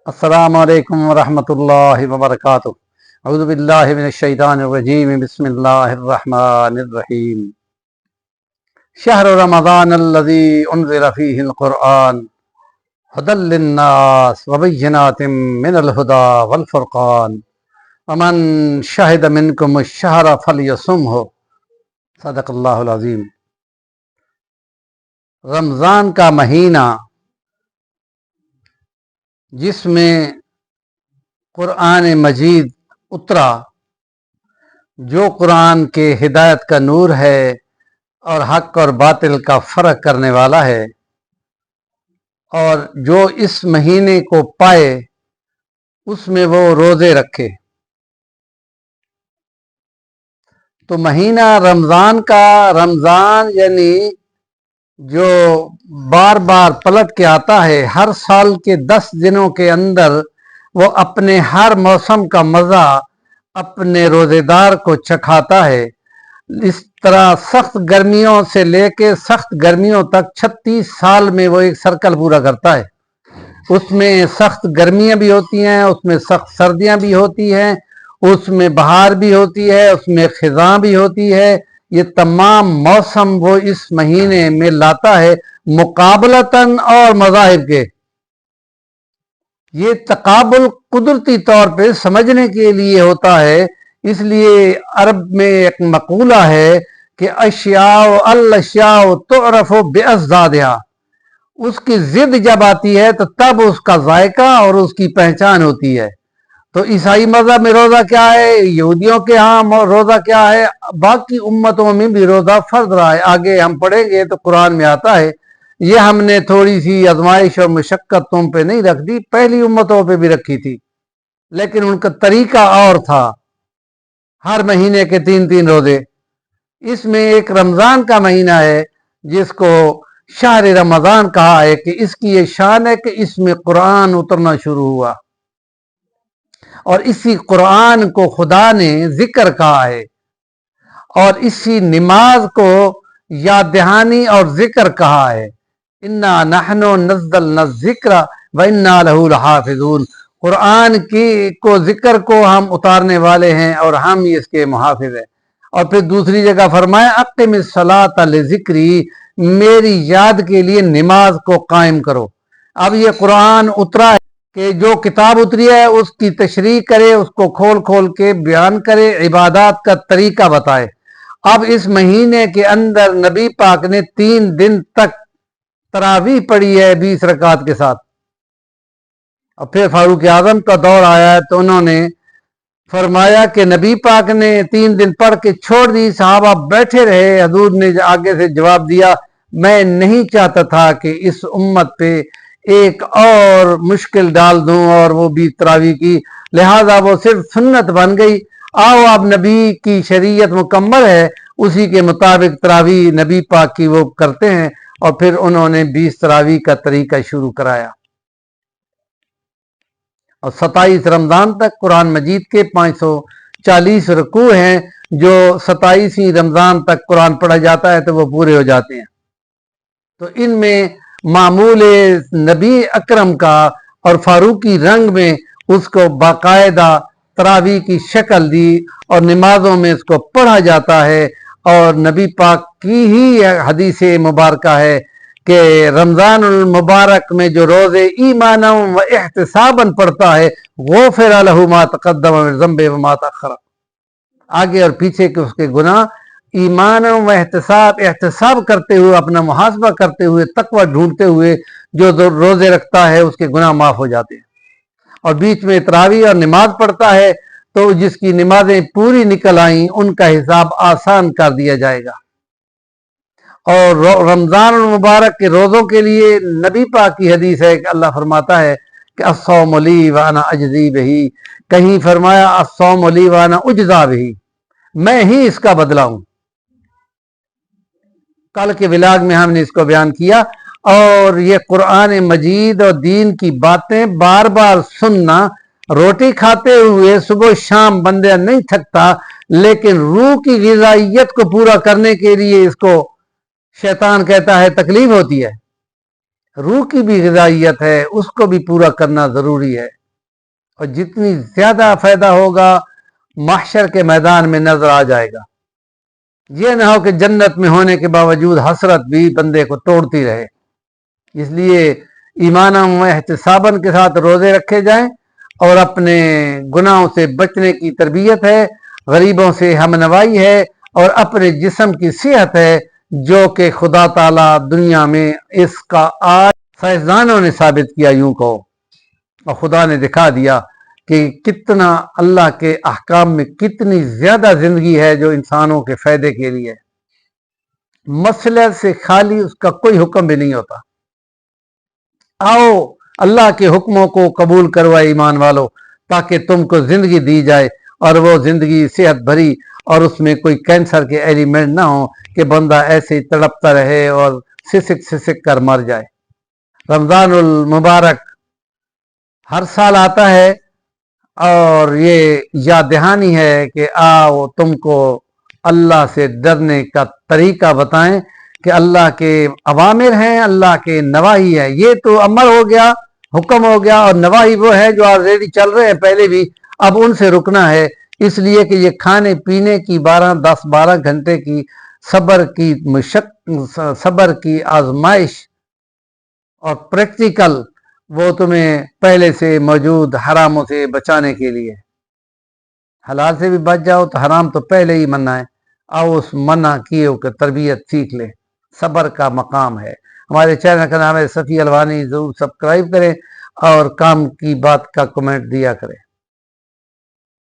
السلام علیکم ورحمۃ اللہ وبرکاتہ۔ اعوذ باللہ من الشیطان الرجیم، بسم اللہ الرحمن الرحیم۔ شہر رمضان الذی انزل فیہ القرآن ھدی للناس وبینات من الھدی والفرقان ومن شہد منکم الشہر فلیصمہ۔ صدق اللہ العظیم۔ رمضان کا مہینہ جس میں قرآن مجید اترا، جو قرآن کے ہدایت کا نور ہے اور حق اور باطل کا فرق کرنے والا ہے، اور جو اس مہینے کو پائے اس میں وہ روزے رکھے، تو مہینہ رمضان کا، رمضان یعنی جو بار بار پلٹ کے آتا ہے، ہر سال کے 10 دنوں کے اندر وہ اپنے ہر موسم کا مزہ اپنے روزے دار کو چکھاتا ہے۔ اس طرح سخت گرمیوں سے لے کے سخت گرمیوں تک 36 سال میں وہ ایک سرکل پورا کرتا ہے۔ اس میں سخت گرمیاں بھی ہوتی ہیں، اس میں سخت سردیاں بھی ہوتی ہیں، اس میں بہار بھی ہوتی ہے، اس میں خزاں بھی ہوتی ہے۔ یہ تمام موسم وہ اس مہینے میں لاتا ہے، مقابلتاً اور مذاہب کے۔ یہ تقابل قدرتی طور پہ سمجھنے کے لیے ہوتا ہے، اس لیے عرب میں ایک مقولہ ہے کہ الاشیاء تعرف باضدادها۔ اس کی ضد جب آتی ہے تو تب اس کا ذائقہ اور اس کی پہچان ہوتی ہے۔ تو عیسائی مذہب میں روزہ کیا ہے، یہودیوں کے ہاں روزہ کیا ہے، باقی امتوں میں بھی روزہ فرض رہا ہے۔ آگے ہم پڑھیں گے تو قرآن میں آتا ہے، یہ ہم نے تھوڑی سی آزمائش اور مشقت تم پہ نہیں رکھ دی، پہلی امتوں پہ بھی رکھی تھی، لیکن ان کا طریقہ اور تھا۔ ہر مہینے کے 3 روزے۔ اس میں ایک رمضان کا مہینہ ہے جس کو شہر رمضان کہا ہے، کہ اس کی یہ شان ہے کہ اس میں قرآن اترنا شروع ہوا، اور اسی قرآن کو خدا نے ذکر کہا ہے، اور اسی نماز کو یاد دہانی اور ذکر کہا ہے۔ انا نحن نزلنا الذکر وانا لہ لحافظون۔ قرآن کو ذکر کو ہم اتارنے والے ہیں اور ہم ہی اس کے محافظ ہیں۔ اور پھر دوسری جگہ فرمایا اقم الصلاۃ لذکری، میری یاد کے لیے نماز کو قائم کرو۔ اب یہ قرآن اترا ہے کہ جو کتاب اتری ہے اس کی تشریح کرے، اس کو کھول کھول کے بیان کرے، عبادات کا طریقہ بتائے۔ اب اس مہینے کے اندر نبی پاک نے 3 دن تک تراویح پڑھی ہے 20 رکعات کے ساتھ۔ اور پھر فاروق اعظم کا دور آیا ہے تو انہوں نے فرمایا کہ نبی پاک نے 3 دن پڑھ کے چھوڑ دی، صحابہ بیٹھے رہے۔ حضور نے آگے سے جواب دیا، میں نہیں چاہتا تھا کہ اس امت پہ ایک اور مشکل ڈال دوں، اور وہ بھی تراویح کی، لہذا وہ صرف سنت بن گئی۔ آؤ اب نبی کی شریعت مکمل ہے، اسی کے مطابق تراویح نبی پاک کی وہ کرتے ہیں۔ اور پھر انہوں نے 20 تراویح کا طریقہ شروع کرایا، اور 27 رمضان تک قرآن مجید کے 540 رکوع ہیں، جو 27 رمضان تک قرآن پڑھا جاتا ہے تو وہ پورے ہو جاتے ہیں۔ تو ان میں معمول نبی اکرم کا اور فاروقی رنگ میں اس کو باقاعدہ تراویح کی شکل دی، اور نمازوں میں اس کو پڑھا جاتا ہے۔ اور نبی پاک کی ہی حدیث مبارکہ ہے کہ رمضان المبارک میں جو روزے ایمانا و احتسابا پڑھتا ہے، غفر لہ ما تقدم من ذنبہ وما تأخر۔ آگے اور پیچھے کے اس کے گناہ ایمان و احتساب کرتے ہوئے، اپنا محاسبہ کرتے ہوئے، تقوی ڈھونڈتے ہوئے جو روزے رکھتا ہے اس کے گناہ معاف ہو جاتے ہیں۔ اور بیچ میں تراویح اور نماز پڑھتا ہے تو جس کی نمازیں پوری نکل آئیں ان کا حساب آسان کر دیا جائے گا۔ اور رمضان المبارک کے روزوں کے لیے نبی پاک کی حدیث ہے کہ اللہ فرماتا ہے کہ الصوم لی وانا اجزی بہ، کہیں فرمایا الصوم لی وانا اجزا بہ، میں ہی اس کا بدلہ ہوں۔ کل کے ولاگ میں ہم نے اس کو بیان کیا۔ اور یہ قرآن مجید اور دین کی باتیں بار بار سننا، روٹی کھاتے ہوئے صبح شام بندہ نہیں تھکتا، لیکن روح کی غذائیت کو پورا کرنے کے لیے اس کو شیطان کہتا ہے تکلیف ہوتی ہے۔ روح کی بھی غذائیت ہے، اس کو بھی پورا کرنا ضروری ہے، اور جتنی زیادہ فائدہ ہوگا محشر کے میدان میں نظر آ جائے گا۔ یہ نہ ہو کہ جنت میں ہونے کے باوجود حسرت بھی بندے کو توڑتی رہے۔ اس لیے ایماناً و احتساباً کے ساتھ روزے رکھے جائیں، اور اپنے گناہوں سے بچنے کی تربیت ہے، غریبوں سے ہم نوائی ہے، اور اپنے جسم کی صحت ہے، جو کہ خدا تعالیٰ دنیا میں اس کا آج سائنسدانوں نے ثابت کیا، یوں کہو، اور خدا نے دکھا دیا کہ کتنا اللہ کے احکام میں کتنی زیادہ زندگی ہے جو انسانوں کے فائدے کے لیے۔ مسئلے سے خالی اس کا کوئی حکم بھی نہیں ہوتا۔ آؤ اللہ کے حکموں کو قبول کرو ایمان والو، تاکہ تم کو زندگی دی جائے، اور وہ زندگی صحت بھری، اور اس میں کوئی کینسر کے ایلیمنٹ نہ ہو کہ بندہ ایسے ہی تڑپتا رہے اور سسک کر مر جائے۔ رمضان المبارک ہر سال آتا ہے، اور یہ یاد دہانی ہے کہ آؤ تم کو اللہ سے ڈرنے کا طریقہ بتائیں، کہ اللہ کے اوامر ہیں، اللہ کے نواہی ہے۔ یہ تو امر ہو گیا، حکم ہو گیا، اور نواہی وہ ہے جو آلریڈی چل رہے ہیں پہلے بھی، اب ان سے رکنا ہے۔ اس لیے کہ یہ کھانے پینے کی 10-12 گھنٹے کی صبر کی آزمائش اور پریکٹیکل، وہ تمہیں پہلے سے موجود حراموں سے بچانے کے لیے۔ حلال سے بھی بچ جاؤ تو حرام تو پہلے ہی منع ہے، آؤ اس منع کیے کہ تربیت سیکھ لیں۔ صبر کا مقام ہے۔ ہمارے چینل کا نام ہے صفی الوانی، ضرور سبسکرائب کریں اور کام کی بات کا کمنٹ دیا کریں۔